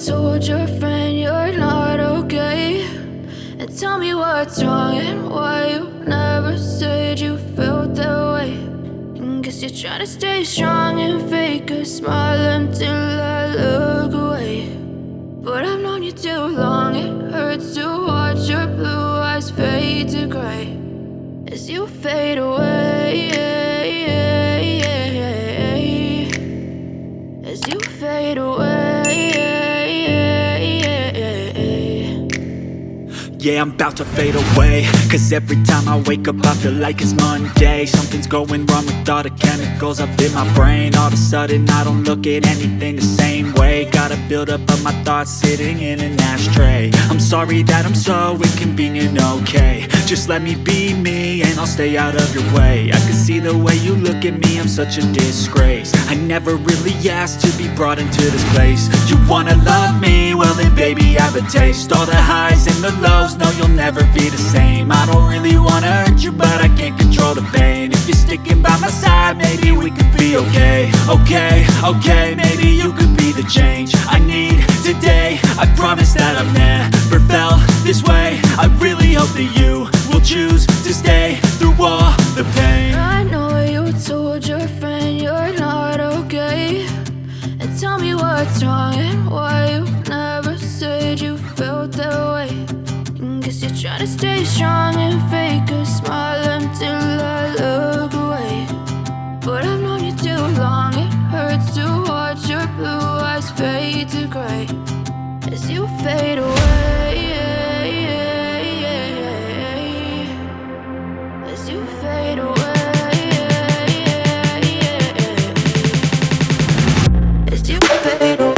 told your friend you're not okay, and tell me what's wrong and why you never said you felt that way. And guess you're trying to stay strong and fake a smile until I look away. But I've known you too long, it hurts to watch your blue eyes fade to gray as you fade away, as you fade away. Yeah, I'm about to fade away, cause every time I wake up I feel like it's Monday. Something's going wrong with all the chemicals up in my brain. All of a sudden I don't look at anything the same way. Got a buildup of my thoughts sitting in an ashtray. I'm sorry that I'm so inconvenient, okay. Just let me be me and I'll stay out of your way. I can see the way you look at me, I'm such a disgrace. I never really asked to be brought into this place. You wanna love me? Well then baby I have a taste. All the highs and the lows, no you'll never be the same. I don't really wanna hurt you but I can't control the pain. If you're sticking by my side maybe we could be okay. Okay, maybe you could be the change I need today. I promise that I've never felt this way. I really hope that you will choose to stay through all the pain. I know you told your friend you're not okay, and tell me what's wrong and why you never said you felt that way. And guess you're trying to stay strong and fake a smile until I look away. But I've known you too long, it hurts to watch your blue eyes fade to gray as you fade away, as you fade away, as you fade away.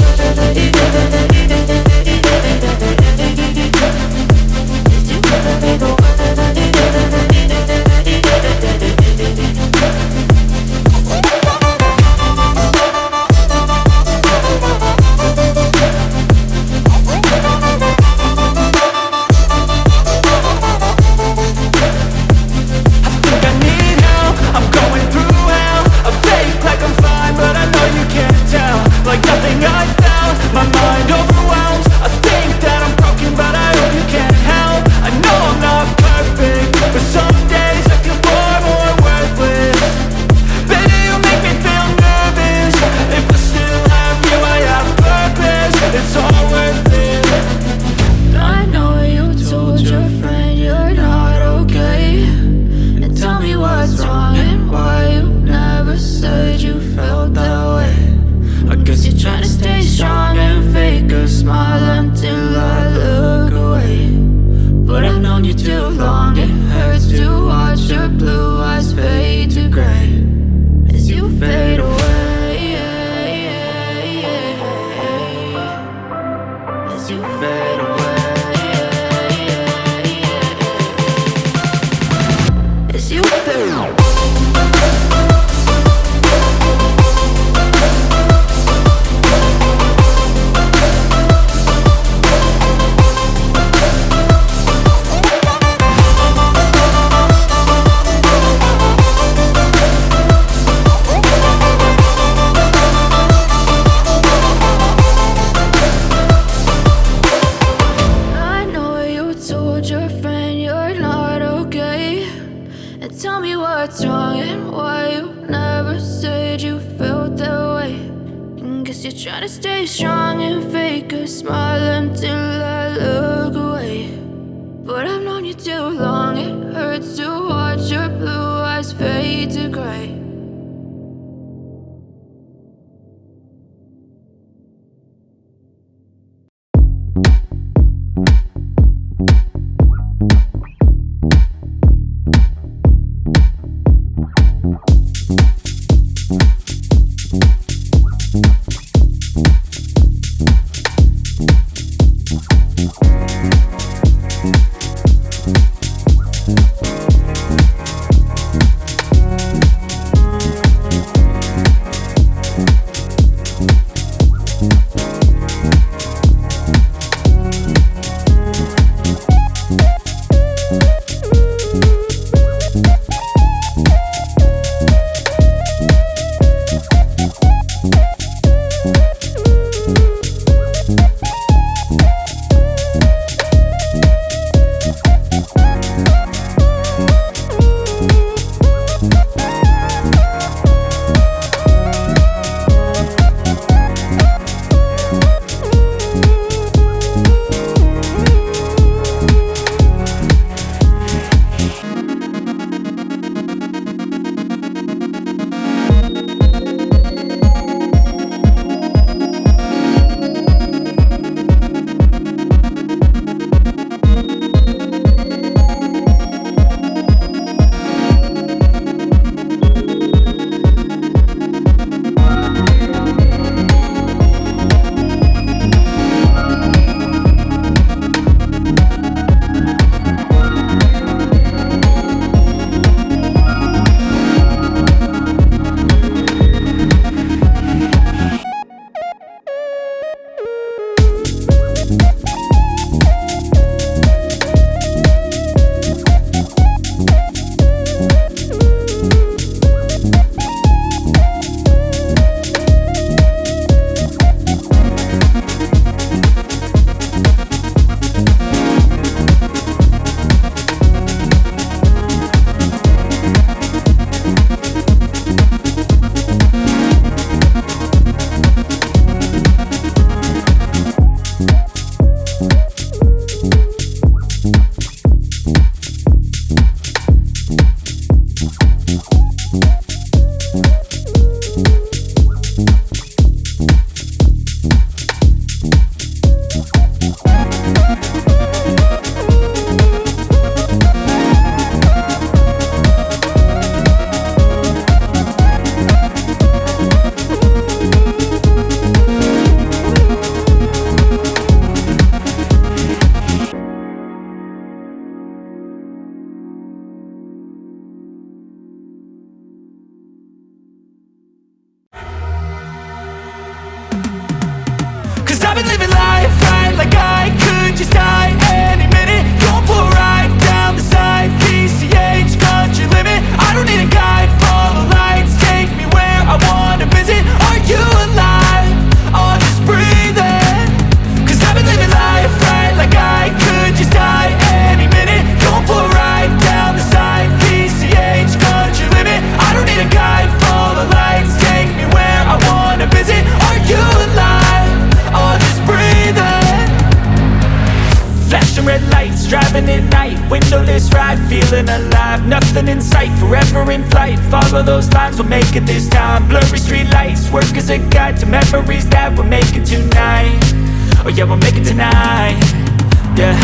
I've been living life right like I could just die any minute. Going for a ride down the side, PCH, country limit. I don't need a guide, follow lights, take me where I wanna visit. Are you alive? Or just breathing? Cause I've been living life right like I could just die any minute. Going for a ride down the side, PCH, country limit. I don't need a guide, follow lights, take me where I wanna visit. Are you alive? Or just breathing? Flashing red lights, driving at night, windowless ride, feeling alive. Nothing in sight, forever in flight. Follow those lines, we'll make it this time. Blurry street lights, work as a guide to memories that we're making tonight. Oh yeah, we'll make it tonight. Yeah.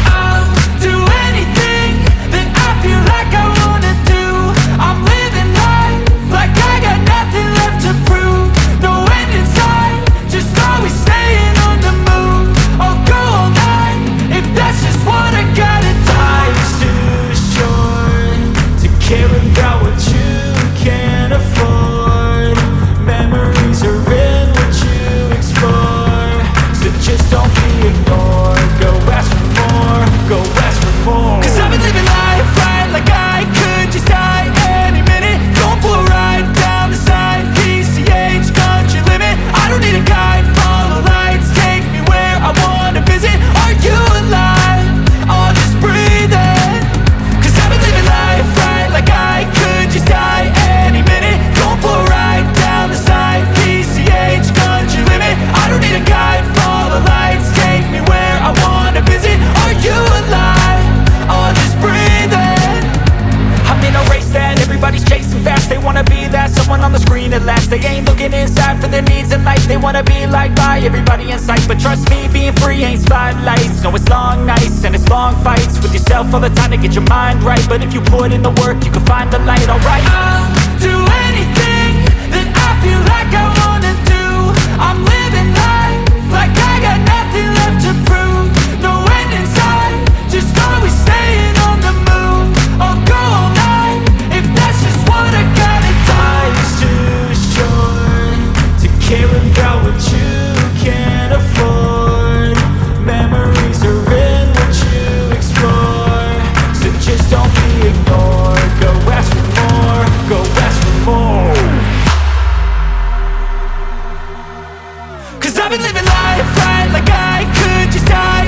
I'll do anything that I feel like I wanna do. I'm living life like I got nothing left to prove. No end in sight, just always staying on the move. I'll go all night if that's just what I gotta do. Life's too short to care about what you can't afford. Memories are in what you explore, so just don't be ignored. Go ask for more, go ask for more. Cause I've been living life right like I could just die any minute. Going for a ride down the side, PCH, country limit. I don't need a guide, follow lights, take me where I wanna visit. Are you alive? Or just breathing? Cause I've been living life right like I could just die any minute. Going for a ride down the side, PCH, country limit. I don't need a guide, follow lights, take me where I wanna visit. Are you alive? Or just breathing? I'm in a race that everybody's chasing fast. They wanna be that someone on the screen at last. They ain't looking inside for their needs in life. They wanna be liked by everybody in sight. But trust me, being free ain't spotlights. No, it's long nights and it's long fights with yourself all the time to get your mind right. But if you put in the work, you can find the light, alright. I'll do anything that I feel like I wanna do. I'm living life like I got nothing left to prove. No end in sight, just always staying on the move. I'll go all night if that's just what I gotta do. Life's too short to care about what you can't afford. Memories are in what you explore, so just don't be ignored. Go ask for more, go ask for more. Cause I've been living life right like I could just die